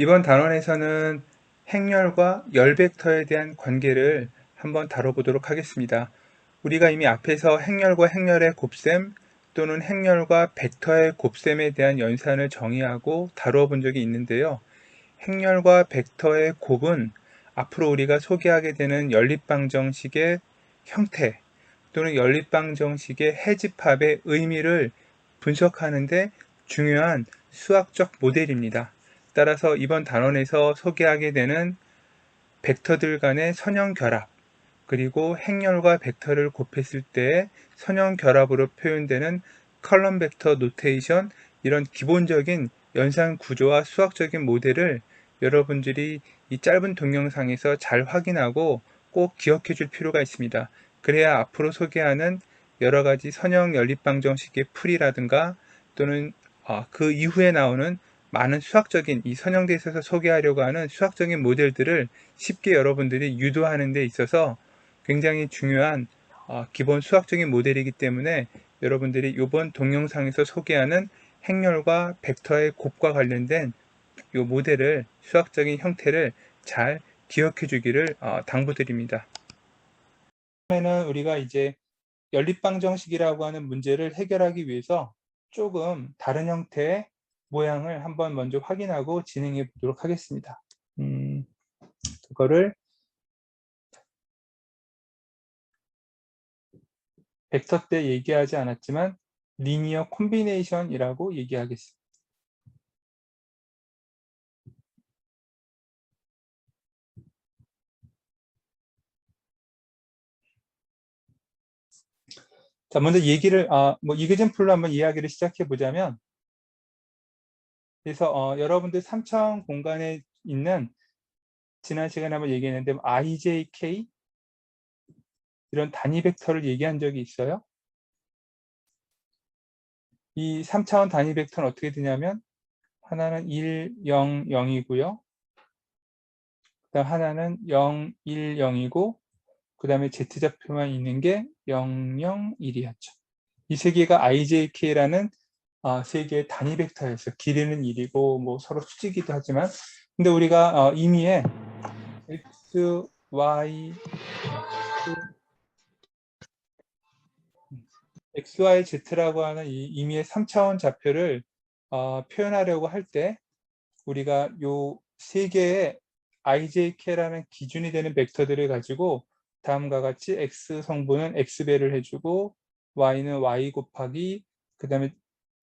이번 단원에서는 행렬과 열 벡터에 대한 관계를 한번 다뤄보도록 하겠습니다. 우리가 이미 앞에서 행렬과 행렬의 곱셈 또는 행렬과 벡터의 곱셈에 대한 연산을 정의하고 다루어 본 적이 있는데요. 행렬과 벡터의 곱은 앞으로 우리가 소개하게 되는 연립방정식의 형태 또는 연립방정식의 해집합의 의미를 분석하는 데 중요한 수학적 모델입니다. 따라서 이번 단원에서 소개하게 되는 벡터들 간의 선형 결합, 그리고 행렬과 벡터를 곱했을 때 선형 결합으로 표현되는 컬럼 벡터 노테이션, 이런 기본적인 연산 구조와 수학적인 모델을 여러분들이 이 짧은 동영상에서 잘 확인하고 꼭 기억해 줄 필요가 있습니다. 그래야 앞으로 소개하는 여러 가지 선형 연립방정식의 풀이라든가 또는 그 이후에 나오는 많은 수학적인 이 선형대에 있어서 소개하려고 하는 수학적인 모델들을 쉽게 여러분들이 유도하는 데 있어서 굉장히 중요한 기본 수학적인 모델이기 때문에 여러분들이 이번 동영상에서 소개하는 행렬과 벡터의 곱과 관련된 이 모델을 수학적인 형태를 잘 기억해 주기를 당부드립니다. 다음에는 우리가 이제 연립방정식이라고 하는 문제를 해결하기 위해서 조금 다른 형태의 모양을 한번 먼저 확인하고 진행해 보도록 하겠습니다. 그거를 벡터 때 얘기하지 않았지만 리니어 콤비네이션이라고 얘기하겠습니다. 자, 먼저 얘기를 이그젠플로 한번 이야기를 시작해 보자면, 그래서 여러분들 3차원 공간에 있는, 지난 시간에 한번 얘기했는데 IJK 이런 단위 벡터를 얘기한 적이 있어요. 이 3차원 단위 벡터는 어떻게 되냐면 하나는 1, 0, 0이고요. 그다음 하나는 0, 1, 0이고 그 다음에 Z좌표만 있는 게 0, 0, 1이었죠. 이 세 개가 IJK라는 세 개의 단위 벡터였어요. 길이는 1이고 뭐 서로 수직이기도 하지만, 근데 우리가 임의의 X, Y, XYZ라고 하는 이 임의의 3차원 좌표를 표현하려고 할 때 우리가 요 세 개의 IJK라는 기준이 되는 벡터들을 가지고 다음과 같이 X 성분은 X배를 해주고 Y는 Y 곱하기 그 다음에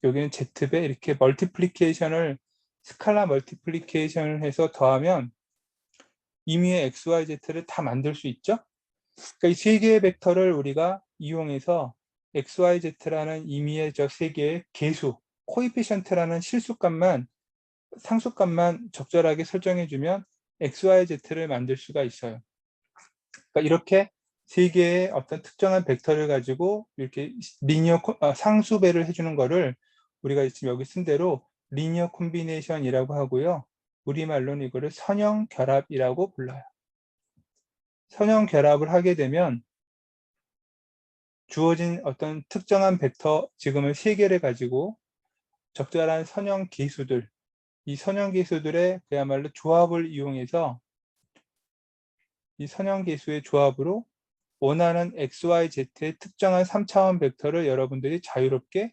여기는 Z배, 이렇게 멀티플리케이션을 스칼라 멀티플리케이션을 해서 더하면 임의의 XYZ를 다 만들 수 있죠. 그러니까 이 세 개의 벡터를 우리가 이용해서 XYZ라는 임의의 저 세 개의 계수, 코이피션트라는 실수값만, 상수값만 적절하게 설정해주면 XYZ를 만들 수가 있어요. 그러니까 이렇게 세 개의 어떤 특정한 벡터를 가지고 이렇게 리니어 상수배를 해주는 거를 우리가 지금 여기 쓴 대로 리니어 콤비네이션이라고 하고요. 우리말로는 이거를 선형 결합이라고 불러요. 선형 결합을 하게 되면 주어진 어떤 특정한 벡터 지금은 세 개를 가지고 적절한 선형 계수들, 이 선형 계수들의 그야말로 조합을 이용해서 이 선형 계수의 조합으로 원하는 XYZ의 특정한 3차원 벡터를 여러분들이 자유롭게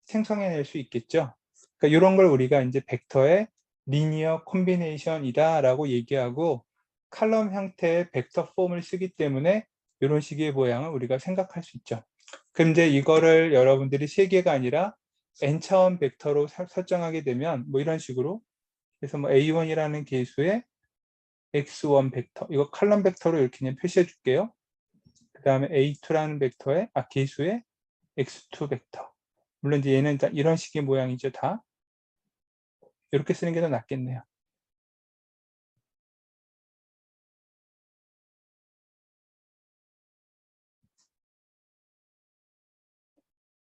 생성해낼 수 있겠죠. 그러니까 이런 걸 우리가 이제 벡터의 리니어 콤비네이션이다 라고 얘기하고, 칼럼 형태의 벡터 폼을 쓰기 때문에 이런 식의 모양을 우리가 생각할 수 있죠. 그럼 이제 이거를 여러분들이 3개가 아니라 n차원 벡터로 설정하게 되면 뭐 이런 식으로, 그래서 뭐 A1이라는 계수의 x1 벡터, 이거 칼럼 벡터로 이렇게 그냥 표시해 줄게요. 그 다음에 A2라는 벡터의 계수의 x2 벡터. 물론 이제 얘는 이런 식의 모양이죠. 다 이렇게 쓰는 게 더 낫겠네요.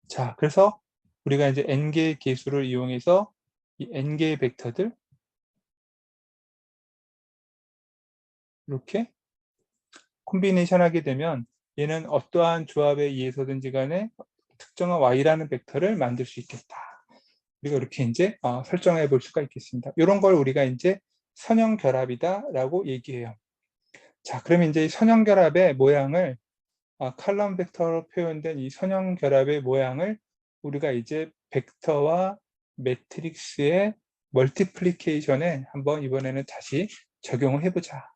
자, 그래서 우리가 이제 n개의 계수를 이용해서 이 n개의 벡터들 이렇게 콤비네이션 하게 되면 얘는 어떠한 조합에 의해서든지 간에 특정한 y라는 벡터를 만들 수 있겠다. 우리가 이렇게 이제 설정해 볼 수가 있겠습니다. 이런 걸 우리가 이제 선형 결합이다라고 얘기해요. 자, 그러면 이제 선형 결합의 모양을 칼럼 벡터로 표현된 이 선형 결합의 모양을 우리가 이제 벡터와 매트릭스의 멀티플리케이션에 한번 이번에는 다시 적용을 해보자.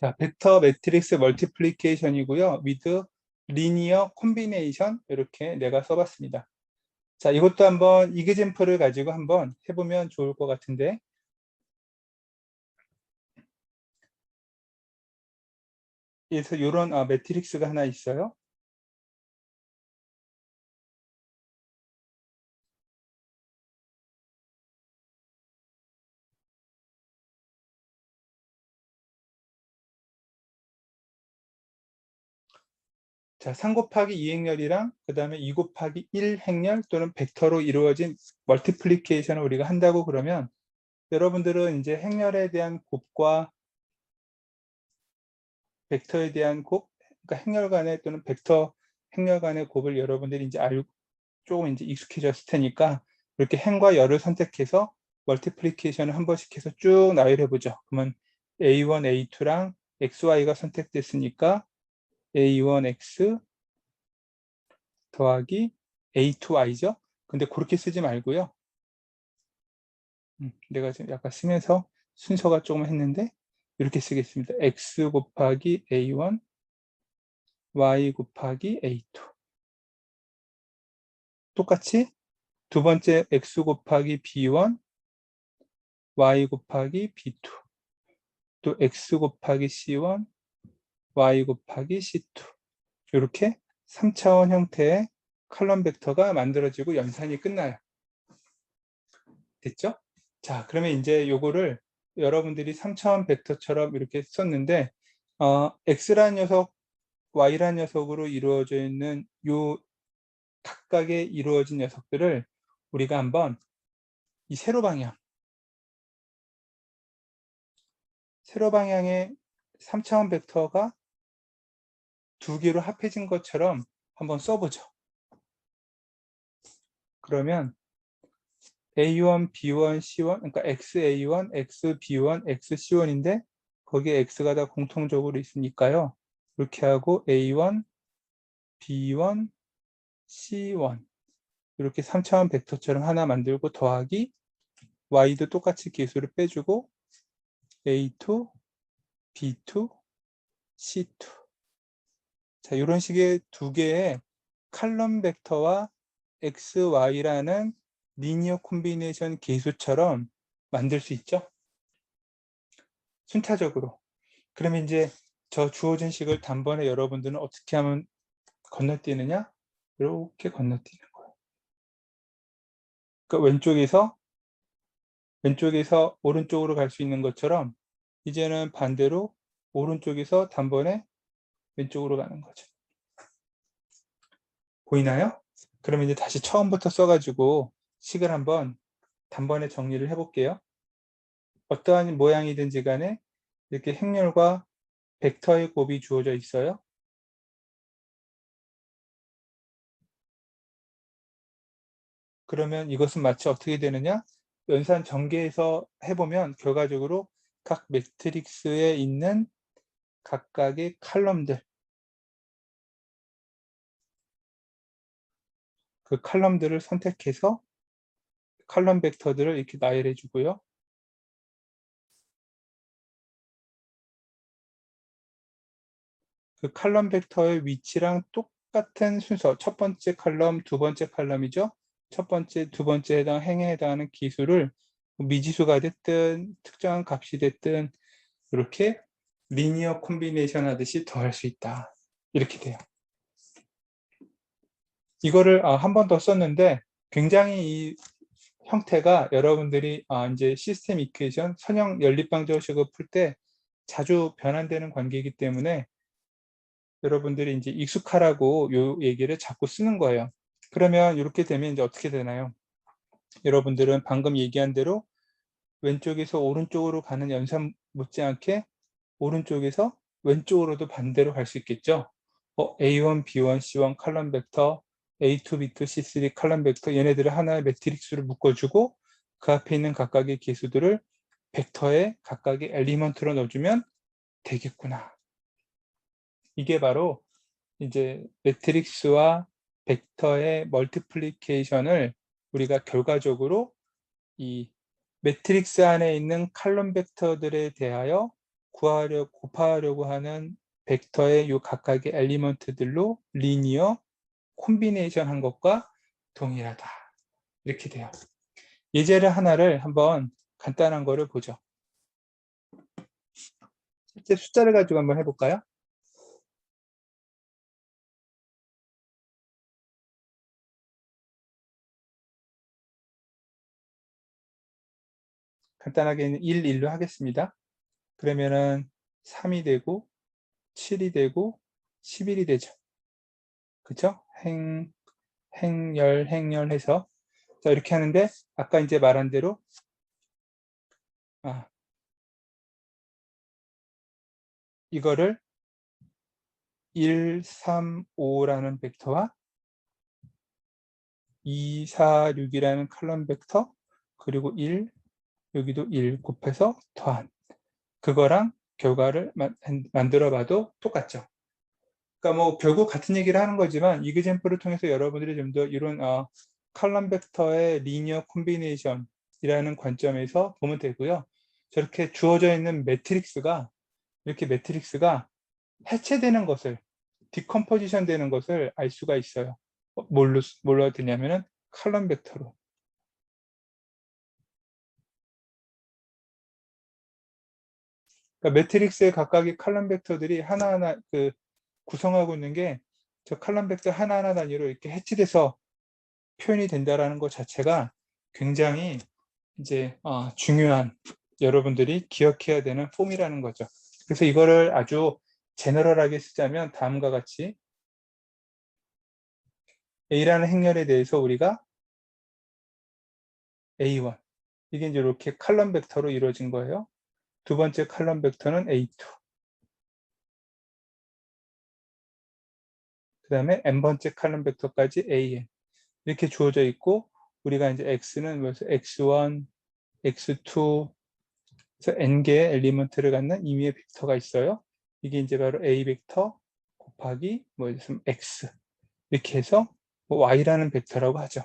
자, 벡터 매트릭스 멀티플리케이션이고요. with 리니어 콤비네이션 이렇게 내가 써봤습니다. 자, 이것도 한번 이그젠플을 가지고 한번 해보면 좋을 것 같은데, 그래서 이런 매트릭스가 하나 있어요. 자, 3 곱하기 2 행렬이랑 그 다음에 2 곱하기 1 행렬 또는 벡터로 이루어진 멀티플리케이션을 우리가 한다고 그러면 여러분들은 이제 행렬에 대한 곱과 벡터에 대한 곱, 그러니까 행렬 간의 또는 벡터 행렬 간의 곱을 여러분들이 이제 알고 조금 이제 익숙해졌을 테니까 이렇게 행과 열을 선택해서 멀티플리케이션을 한 번씩 해서 쭉 나열해 보죠. 그러면 A1, A2랑 XY가 선택됐으니까 A1X 더하기 A2Y죠. 근데 그렇게 쓰지 말고요. 내가 지금 약간 쓰면서 순서가 조금 했는데 이렇게 쓰겠습니다. X 곱하기 A1 Y 곱하기 A2 똑같이 두 번째 X 곱하기 B1 Y 곱하기 B2 또 X 곱하기 C1 Y 곱하기 C2 이렇게 3차원 형태의 컬럼 벡터가 만들어지고 연산이 끝나요. 됐죠? 자, 그러면 이제 요거를 여러분들이 3차원 벡터처럼 이렇게 썼는데 X라는 녀석, Y라는 녀석으로 이루어져 있는 요 각각의 이루어진 녀석들을 우리가 한번 이 세로 방향의 3차원 벡터가 두 개로 합해진 것처럼 한번 써보죠. 그러면 A1, B1, C1, 그러니까 XA1, XB1, XC1인데 거기에 X가 다 공통적으로 있으니까요. 이렇게 하고 A1, B1, C1 이렇게 3차원 벡터처럼 하나 만들고 더하기 Y도 똑같이 개수를 빼주고 A2, B2, C2 자, 이런 식의 두 개의 칼럼 벡터와 XY라는 리니어 콤비네이션 계수처럼 만들 수 있죠. 순차적으로. 그러면 이제 저 주어진 식을 단번에 여러분들은 어떻게 하면 건너뛰느냐? 이렇게 건너뛰는 거예요. 그러니까 왼쪽에서 오른쪽으로 갈 수 있는 것처럼 이제는 반대로 오른쪽에서 단번에 왼쪽으로 가는 거죠. 보이나요? 그러면 이제 다시 처음부터 써가지고 식을 한번 단번에 정리를 해볼게요. 어떠한 모양이든지 간에 이렇게 행렬과 벡터의 곱이 주어져 있어요. 그러면 이것은 마치 어떻게 되느냐? 연산 전개해서 해보면 결과적으로 각 매트릭스에 있는 각각의 칼럼들, 그 칼럼들을 선택해서 칼럼 벡터들을 이렇게 나열해 주고요. 그 칼럼 벡터의 위치랑 똑같은 순서, 첫 번째 칼럼, 두 번째 칼럼이죠. 첫 번째, 두 번째 해당 행에 해당하는 기수를 미지수가 됐든 특정한 값이 됐든 이렇게 리니어 콤비네이션 하듯이 더할 수 있다. 이렇게 돼요. 이거를 한 번 더 썼는데 굉장히 이 형태가 여러분들이 이제 시스템 이퀘이션 선형 연립방정식을 풀 때 자주 변환되는 관계이기 때문에 여러분들이 이제 익숙하라고 요 얘기를 자꾸 쓰는 거예요. 그러면 이렇게 되면 이제 어떻게 되나요? 여러분들은 방금 얘기한 대로 왼쪽에서 오른쪽으로 가는 연산 못지않게 오른쪽에서 왼쪽으로도 반대로 갈 수 있겠죠. A1, B1, C1 칼럼 벡터, A2, B2, C3 칼럼 벡터 얘네들을 하나의 매트릭스로 묶어주고 그 앞에 있는 각각의 개수들을 벡터에 각각의 엘리먼트로 넣어주면 되겠구나. 이게 바로 이제 매트릭스와 벡터의 멀티플리케이션을 우리가 결과적으로 이 매트릭스 안에 있는 칼럼 벡터들에 대하여 곱하려고 하는 벡터의 요 각각의 엘리먼트들로 리니어 콤비네이션 한 것과 동일하다. 이렇게 돼요. 예제를 하나를 한번 간단한 거를 보죠. 실제 숫자를 가지고 한번 해볼까요? 간단하게 1, 1로 하겠습니다. 그러면은 3이 되고 7이 되고 11이 되죠. 그쵸? 행열 해서 자 이렇게 하는데 아까 이제 말한 대로 이거를 1, 3, 5라는 벡터와 2, 4, 6이라는 칼럼 벡터 그리고 1, 여기도 1 곱해서 더한 그거랑 결과를 만들어 봐도 똑같죠. 그러니까 뭐 결국 같은 얘기를 하는 거지만 이그젠플을 통해서 여러분들이 좀 더 이런 칼럼 벡터의 리니어 콤비네이션이라는 관점에서 보면 되고요. 저렇게 주어져 있는 매트릭스가 이렇게 매트릭스가 해체되는 것을 디컴포지션 되는 것을 알 수가 있어요. 뭘로 되냐면은 칼럼 벡터로. 그러니까 매트릭스의 각각의 칼럼 벡터들이 하나하나 구성하고 있는 게 저 칼럼 벡터 하나하나 단위로 이렇게 해체돼서 표현이 된다라는 것 자체가 굉장히 이제 중요한 여러분들이 기억해야 되는 폼이라는 거죠. 그래서 이거를 아주 제너럴하게 쓰자면 다음과 같이 A라는 행렬에 대해서 우리가 A1 이게 이제 이렇게 칼럼 벡터로 이루어진 거예요. 두 번째 칼럼 벡터는 A2 그 다음에 n번째 칼럼 벡터까지 AN 이렇게 주어져 있고 우리가 이제 X는 X1, X2 그래서 n개의 엘리먼트를 갖는 임의의 벡터가 있어요. 이게 이제 바로 A 벡터 곱하기 X 이렇게 해서 Y라는 벡터라고 하죠.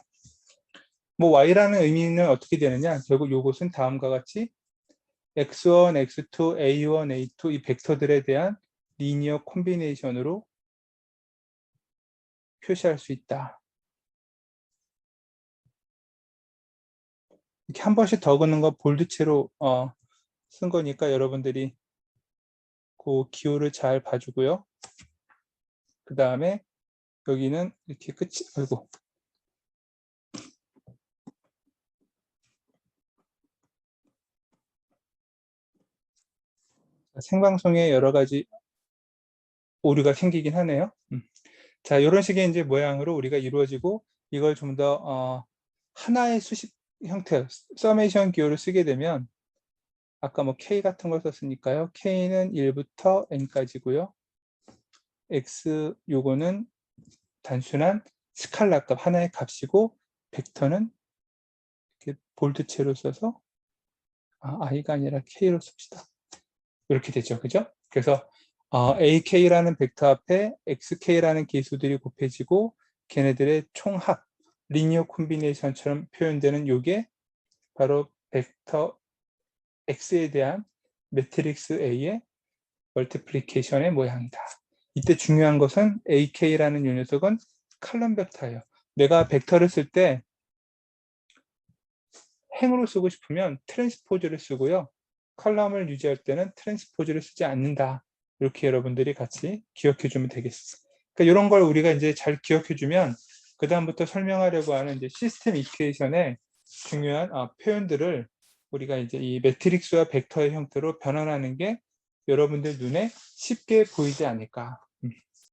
Y라는 의미는 어떻게 되느냐? 결국 이것은 다음과 같이 X1, X2, A1, A2 이 벡터들에 대한 리니어 콤비네이션으로 표시할 수 있다. 이렇게 한 번씩 더 긋는 거 볼드체로 쓴 거니까 여러분들이 그 기호를 잘 봐주고요. 그 다음에 여기는 이렇게 끝이, 아이고. 생방송에 여러 가지 오류가 생기긴 하네요. 자, 이런 식의 이제 모양으로 우리가 이루어지고 이걸 좀 더 하나의 수식 형태, 서메이션 기호를 쓰게 되면 아까 K 같은 걸 썼으니까요. K는 1부터 N까지고요. X 요거는 단순한 스칼라 값 하나의 값이고 벡터는 이렇게 볼드체로 써서 I가 아니라 K로 씁시다. 이렇게 되죠. 그죠? 그래서 AK라는 벡터 앞에 XK라는 개수들이 곱해지고 걔네들의 총합, 리니어 콤비네이션처럼 표현되는 요게 바로 벡터 X에 대한 매트릭스 A의 멀티플리케이션의 모양이다. 이때 중요한 것은 AK라는 요 녀석은 칼럼 벡터예요. 내가 벡터를 쓸 때 행으로 쓰고 싶으면 트랜스포즈를 쓰고요. 컬럼을 유지할 때는 트랜스포즈를 쓰지 않는다. 이렇게 여러분들이 같이 기억해 주면 되겠습니다. 그러니까 이런 걸 우리가 이제 잘 기억해 주면 그 다음부터 설명하려고 하는 이제 시스템 이퀘이션에 중요한 표현들을 우리가 이제 이 매트릭스와 벡터의 형태로 변환하는 게 여러분들 눈에 쉽게 보이지 않을까.